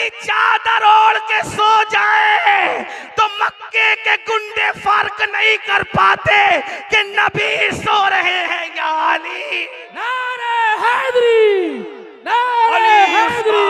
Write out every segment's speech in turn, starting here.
अली चादर ओढ़ के सो जाए तो मक्के के गुंडे फर्क नहीं कर पाते कि नबी सो रहे हैं या अली। नारे हैदरी, नारे हैदरी।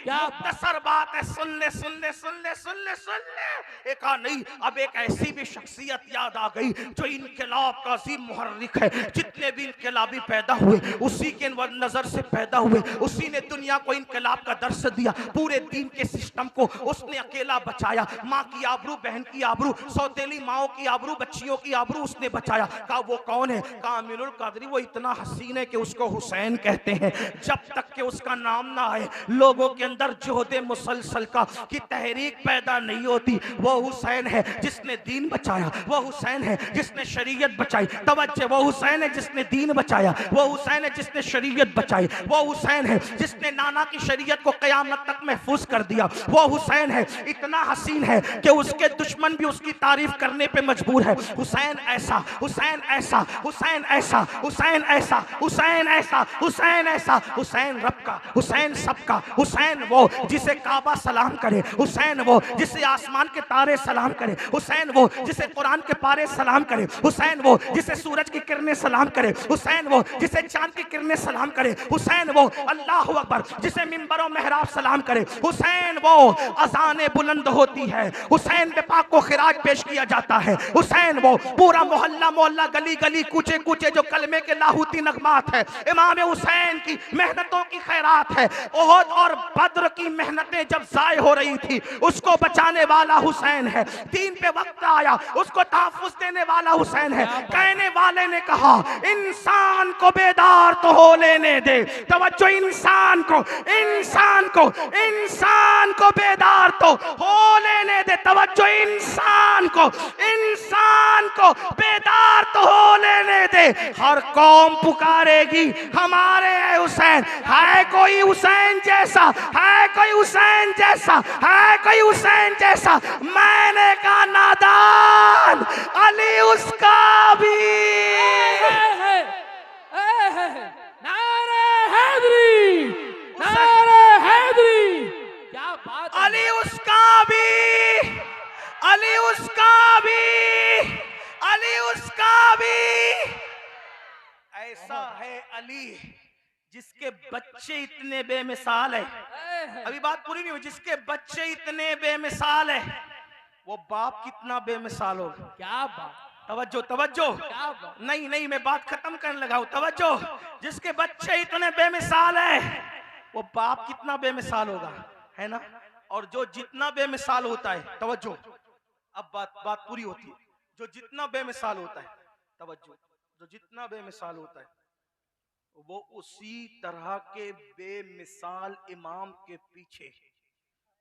क्या मुख्तसर बात है, सुन ले सुन ले सुन ले सुन ले सुन ले। एक नहीं, अब एक ऐसी भी शख्सियत याद आ गई जो इनकलाब का अजीम मुहर्रिक है। जितने भी इनकलाबी पैदा हुए उसी के नजर से पैदा हुए, उसी ने दुनिया को इनकलाब का दर्श दिया। पूरे दीन के सिस्टम को उसने अकेला बचाया। माँ की आबरू, बहन की आबरू, सौतेली माओ की आबरू, बच्चियों की आबरू उसने बचाया। कहा वो कौन है? कहा अमीरुल कादरी वो इतना हसीन है कि उसको हुसैन कहते हैं। जब तक कि उसका नाम ना आए लोगों के अंदर जोहदे मुसलसल का की तहरीक पैदा नहीं होती। वो हुसैन है जिसने दीन बचाया, वो हुसैन है जिसने शरीयत बचाई। तवज्जो, वो हुसैन है जिसने दीन बचाया, वो हुसैन है जिसने शरीयत बचाई, वो हुसैन है जिसने नाना की शरीयत को क़यामत तक महफूज कर दिया। वो हुसैन है इतना हसीन है कि उसके दुश्मन भी उसकी तारीफ करने पे मजबूर है। हुसैन ऐसा, हुसैन ऐसा, हुसैन ऐसा, हुसैन ऐसा, हुसैन ऐसा, हुसैन ऐसा। हुसैन रब का, हुसैन सबका, हुसैन वो जिसे काबा सलाम करे, हुसैन वो जिसे आसमान के तारे सलाम करे, हुसैन वो जिसे कुरान के पारे सलाम करे, हुसैन वो जिसे सूरज की किरणें सलाम करे, हुसैन वो जिसे चांद की किरणें सलाम करे, हुसैन वो अल्लाह अकबर जिसे मिंबरों मेहराब सलाम करे, हुसैन वो अज़ाने बुलंद होती है, हुसैन पे पाक को खिराज पेश किया जाता है, हुसैन वो पूरा मोहल्ला मोहल्ला गली गली कूचे कूचे जो कलमे के लाहूती नगमात है। इमाम हुसैन की मेहनतों की खैरात है। ओहद और बद्र की मेहनतें जब जाय हो रही थी उसको बचाने वाला हुसैन है। दीन पे वक्त आया उसको तहफ़्फ़ुज़ देने वाला हुसैन है। कहने वाले ने कहा इंसान को बेदार तो हो लेने दे। तवज्जो, इंसान को, इंसान को, इंसान को बेदार तो हो लेने दे। तवज्जो, इंसान को, इंसान को बेदार तो हो लेने दे। हर कौम पुकारेगी हमारे है हुसैन। है कोई हुसैन जैसा? है कोई हुसैन जैसा? है कोई हुसैन जैसा? मैंने कहा नादान अली उसका भी। नारे हैदरी, नारे हैदरी। क्या बात है। अली उसका भी, अली उसका भी, अली उसका भी। ऐसा है अली जिसके बच्चे इतने बेमिसाल है। अभी बात पूरी नहीं हुई। जिसके बच्चे इतने बेमिसाल है वो बाप कितना बेमिसाल होगा। क्या बात, तवज्जो, तवज्जो। क्या बात। नहीं नहीं, मैं बात खत्म करने लगा हूं। तवज्जो, जिसके बच्चे इतने बेमिसाल है वो बाप कितना बेमिसाल होगा, है ना। और जो जितना बेमिसाल होता है, तवज्जो, अब बात पूरी होती है। जो जितना बेमिसाल होता है, तवज्जो, जो जितना बेमिसाल होता है वो उसी तरह के बेमिसाल इमाम के पीछे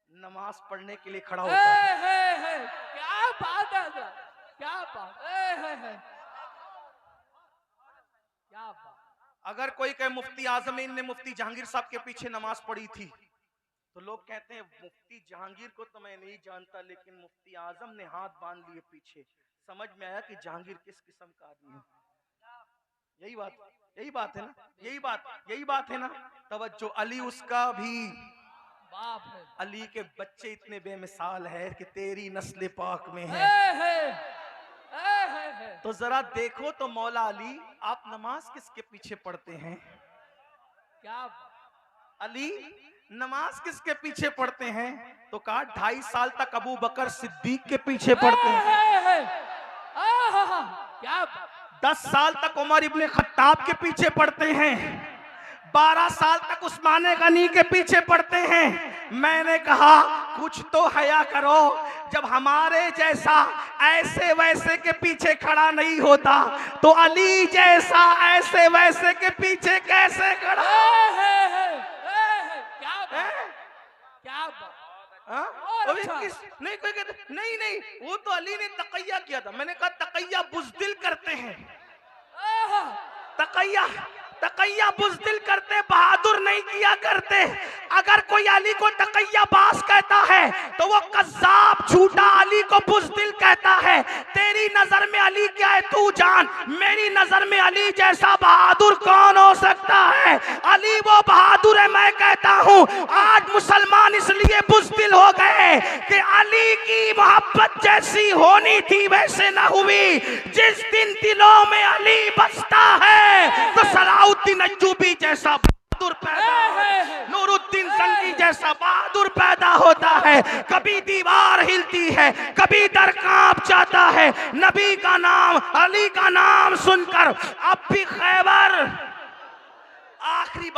नमाज पढ़ने के लिए खड़ा होता है। क्या बात है, क्या बात, क्या बात। अगर कोई कहे मुफ्ती आजमीन ने मुफ्ती जहांगीर साहब के पीछे नमाज पढ़ी थी तो लोग कहते हैं मुफ्ती जहांगीर को तो मैं नहीं जानता लेकिन मुफ्ती आजम ने हाथ बांध लिए पीछे। समझ में आया कि जहांगीर किस किस्म का आदमी है। यही बात है ना, यही बात है ना। तवज्जो, अली उसका भी बाप है। अली के बच्चे इतने बेमिसाल है कि तेरी नस्ल पाक में है। तो जरा देखो तो मौला अली आप नमाज किसके पीछे पढ़ते हैं? क्या अली नमाज किसके पीछे पढ़ते हैं? तो कहा 2.5 साल तक अबू बकर सिद्दीक के पीछे पढ़ते हैं। क्या 10 साल तक उमर इब्ने खत्ताब के पीछे पढ़ते हैं। 12 साल तक उस्मान गनी के पीछे पढ़ते हैं। मैंने कहा कुछ तो हया करो, जब हमारे जैसा ऐसे वैसे के पीछे खड़ा नहीं होता तो अली जैसा ऐसे वैसे के पीछे कैसे खड़ा? क्या नहीं कोई कहते नहीं वो तो अली ने तकैया किया था। मैंने कहा तकैया बुज़दिल करते हैं, तकैया बुज़दिल करते, बहादुर नहीं किया करते। अगर कोई अली को तकैयाबाज कहता है तो वो कज़्ज़ाब झूठा अली को बुज़दिल कहता है। तेरी नजर में अली क्या है तू जान, मेरी नजर में अली जैसा बहादुर कौन हो सकता है? अली वो बहादुर है। मैं कहता हूँ आज मुसलमान इसलिए बुज़दिल हो गए कि अली की मोहब्बत जैसी होनी थी वैसे ना हुई। जिस दिन दिलों में अली बसता है तो सलाउद्दीन अय्यूबी जैसा बहादुर पैदा, नूरुद्दीन जंगी जैसा बहादुर पैदा होता है। कभी दीवार हिलती है, कभी दर कांप जाता है। नबी का नाम, अली का नाम सुनकर अब भी खैबर। आखिरी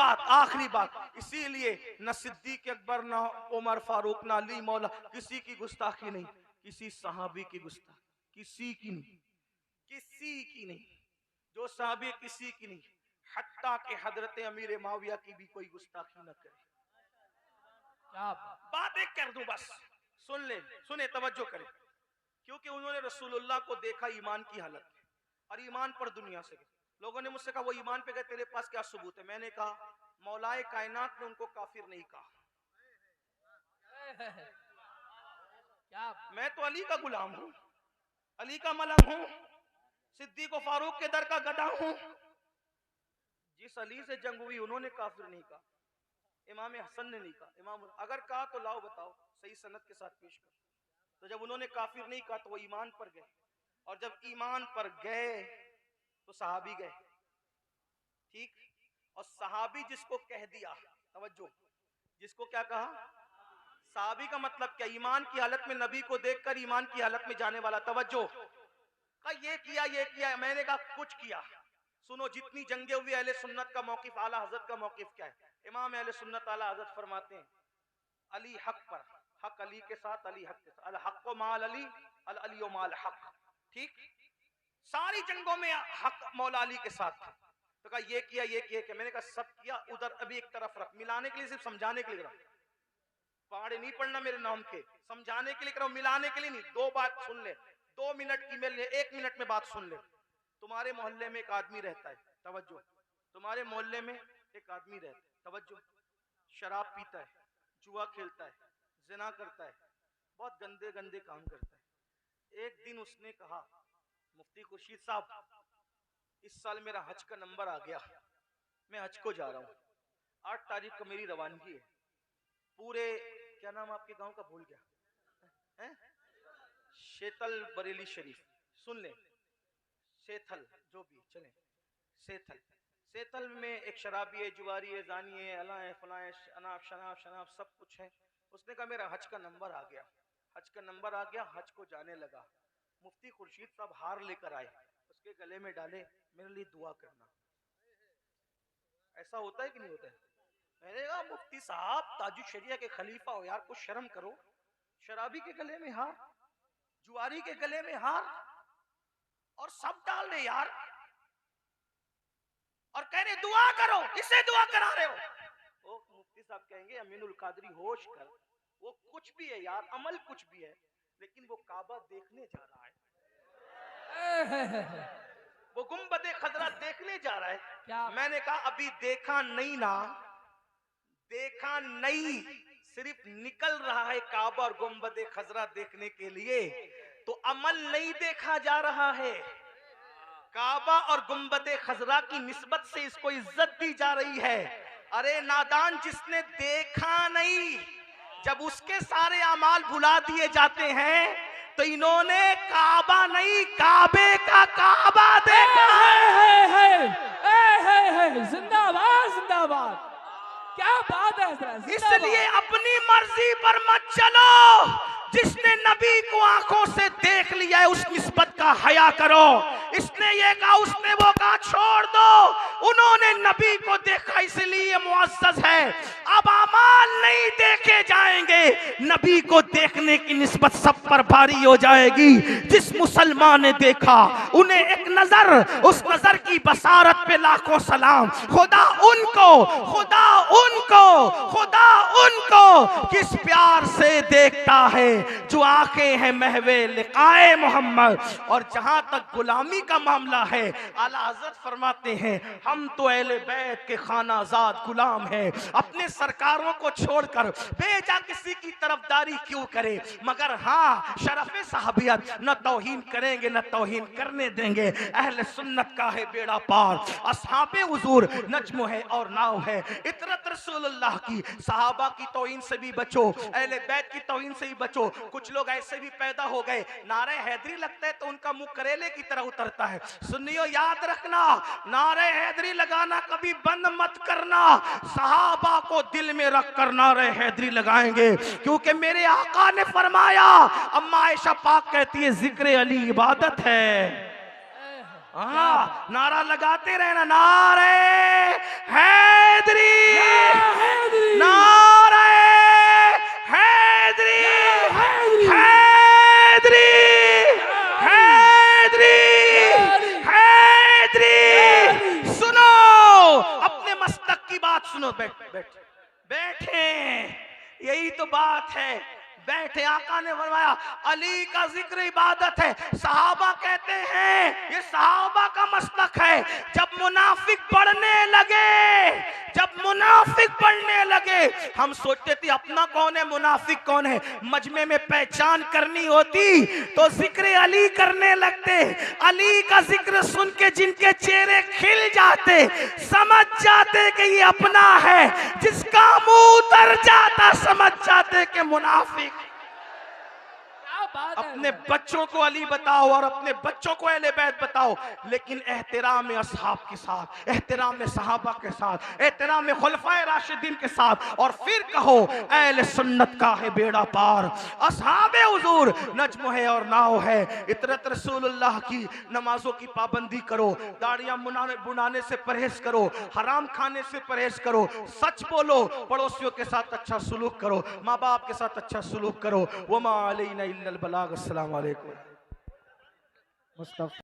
बात, इसीलिए न सिद्दीक अकबर, न उमर फारूक, न अली मौला, किसी की गुस्ताखी नहीं, किसी सहाबी की गुस्ताखी किसी की नहीं, जो सहाबी किसी की नहीं, हत्ता के हजरत अमीर माविया की भी कोई गुस्ताखी न करे। क्या बात एक कर दूं बस, सुने तवज्जो करें, क्योंकि उन्होंने रसूलुल्लाह को देखा ईमान की हालत में और ईमान पर दुनिया से गए। लोगों ने मुझसे कहा वो ईमान पे गए, तेरे पास क्या सबूत है? मैंने कहा मौलाए कायनात ने उनको काफिर नहीं कहा। क्या मैं तो अली का गुलाम हूं, अली का मलंग हूं, सिद्दीक और फारूक के दर का गधा हूं। जिस अली से जंग हुई उन्होंने काफिर नहीं कहा, इमाम हसन ने नहीं कहा। इमाम अगर कहा तो लाओ बताओ, सही सनद के साथ पेश करो। तो जब उन्होंने काफिर नहीं कहा तो वो ईमान पर गए, और जब ईमान पर गए तो सहाबी गए। ठीक, और सहाबी जिसको कह दिया, तवज्जो, जिसको क्या कहा? सहाबी का मतलब क्या? ईमान की हालत में नबी को देखकर ईमान की हालत में जाने वाला। तवज्जो, कहा ये किया, मैंने कहा कुछ किया। सुनो, जितनी जंगे हुई अहले सुन्नत का मौकिफ, आला हजरत का मौकिफ क्या है? इमाम अहले सुन्नत आला हजरत फरमाते हैं अली हक पर, हक अली के साथ, अली हक के साथ, अल हक माल अली, अल अली माल हक। ठीक, सारी जंगों में हक मौला अली के साथ था। तो कहा ये किया, मैंने कहा सब किया, उधर अभी एक तरफ रख, मिलाने के लिए, सिर्फ समझाने के लिए रख, पहाड़े नहीं पढ़ना मेरे नाम के, समझाने के लिए करो, मिलाने के लिए नहीं। दो बात सुन ले, 2 मिनट की मेरे 1 मिनट में बात सुन ले। तुम्हारे मोहल्ले में एक आदमी रहता है, तवज्जो, तुम्हारे मोहल्ले में एक आदमी रहता है, तवज्जो, शराब पीता है, जुआ खेलता है, जिना करता है, बहुत गंदे गंदे काम करता है। एक दिन उसने कहा मुफ्ती खुर्शीद साहब, इस साल मेरा हज का नंबर आ गया, मैं हज को जा रहा हूँ, 8 तारीख को मेरी रवानगी है। पूरे, क्या नाम आपके गांव का भूल गया, शेतल बरेली शरीफ, सुन ले, सेथल जो भी चले, सेथल में एक शराबी है, जुआरी है, जानी है, अला है, फला है, अनाब शनाब सब कुछ है। उसने कहा मेरा हज का नंबर आ गया, हज को जाने लगा। मुफ्ती खुर्शीद साहब हार लेकर आए, उसके गले में डाले, मेरे लिए दुआ करना। ऐसा होता है कि नहीं होता है? मैंने कहा मुफ्ती साहब ताजुश शरिया के खलीफा हो यार, कुछ शर्म करो। शराबी के गले में हार, जुआरी के गले में हार, और सब डाल दे यार, और कह रहे दुआ करो, इसे दुआ करा रहे हो। ओ मुफ्ती साहब कहेंगे अमीनुल कादरी होश कर, वो कुछ भी है यार, अमल कुछ भी है, लेकिन वो काबा देखने जा रहा है, वो गुंबदे खजरा देखने जा रहा है। क्या? मैंने कहा अभी देखा नहीं ना, देखा नहीं, सिर्फ निकल रहा है काबा और गुंबदे खजरा देखने के लिए, तो अमल नहीं देखा जा रहा है। काबा और गुंबदे खजरा की निस्बत से इसको इज्जत दी जा रही है। अरे नादान, जिसने देखा नहीं, जब उसके सारे अमाल भुला दिए जाते हैं, तो इन्होंने काबा नहीं काबे का काबा देखा है। जिंदाबाद जिंदाबाद, क्या बात है हजरत। इसलिए अपनी मर्जी पर मत चलो, जिसने नबी को आंखों से देख लिया है उस निस्बत का हया करो। इसने ये कहा, उसने वो कहा, छोड़ दो। उन्होंने नबी को देखा इसलिए मुअज़्ज़ज़ है। अब अमाल नहीं देखे जाए जाएंगे, नबी को देखने की निस्बत सब पर भारी हो जाएगी। जिस मुसलमान ने देखा उन्हें एक नजर, उस नजर की बसारत पे लाखों सलाम। खुदा उनको, खुदा उनको, खुदा उनको किस प्यार से देखता है जो आंखें हैं महवे लिकाए मोहम्मद। और जहां तक गुलामी का मामला है, आला हज़रत फरमाते हैं हम तो अहले बैत के खानाजाद गुलाम हैं। अपने सरकारों को छोड़कर बेजा किसी की तरफदारी क्यों करे, मगर हाँ शरफ़े साहबियत न तौहीन करेंगे न तौहीन करने देंगे। अहले सुन्नत का है बेड़ा पार, असहाबे हुजूर नज्म है और नाव है। इतरत रसूलुल्लाह की, सहाबा की तौहीन से भी बचो, अहले बैत की तौहीन से भी बचो। कुछ लोग ऐसे भी पैदा हो गए, नारे हैदरी लगता है तो उनका मुंह करेले की तरह उतरता है। सुन्नियों याद रखना, नारे हैदरी लगाना कभी बंद मत करना। सहाबा को दिल में रख कर नारे हैदरी लगाएंगे, क्योंकि मेरे आका ने फरमाया, अम्मा आयशा पाक कहती है जिक्र अली इबादत है। हाँ, नारा लगाते रहना, नारे हैदरी, नारे हैदरी, हैदरी, हैदरी, हैदरी। सुनो, अपने मस्तक की बात सुनो। बैठे, यही तो बात है, बैठे। आका ने फरमाया अली का जिक्र इबादत है। सहाबा कहते हैं ये सहाबा का मसलक है। जब मुनाफिक बढ़ने लगे, जब मुनाफिक बढ़ने लगे, हम सोचते थे अपना कौन है मुनाफिक कौन है, मजमे में पहचान करनी होती तो जिक्र अली करने लगते। अली का जिक्र सुन के जिनके चेहरे खिल जाते, समझ जाते कि ये अपना है। जिसका मुंह उतर जाता समझ जाते कि मुनाफिक। अपने बच्चों को अली बताओ और अपने बच्चों को अहले बैत बताओ, लेकिन एहतराम असहाब के साथ, एहतराम सहाबा के साथ, एहतराम खुलफाए राशिदीन के साथ, और फिर कहो अहले सुन्नत का है बेड़ा पार, असहाबे हुजूर नज्म है और नाव है। इतरत रसूलुल्लाह की नमाजों की पाबंदी करो, दाढ़ियां बुनाने से परहेज करो, हराम खाने से परहेज करो, सच बोलो, पड़ोसियों के साथ अच्छा सुलूक करो, माँ बाप के साथ अच्छा सुलूक करो। वमा अलैना इल्लल बलाग। अस्सलाम वालेकुम।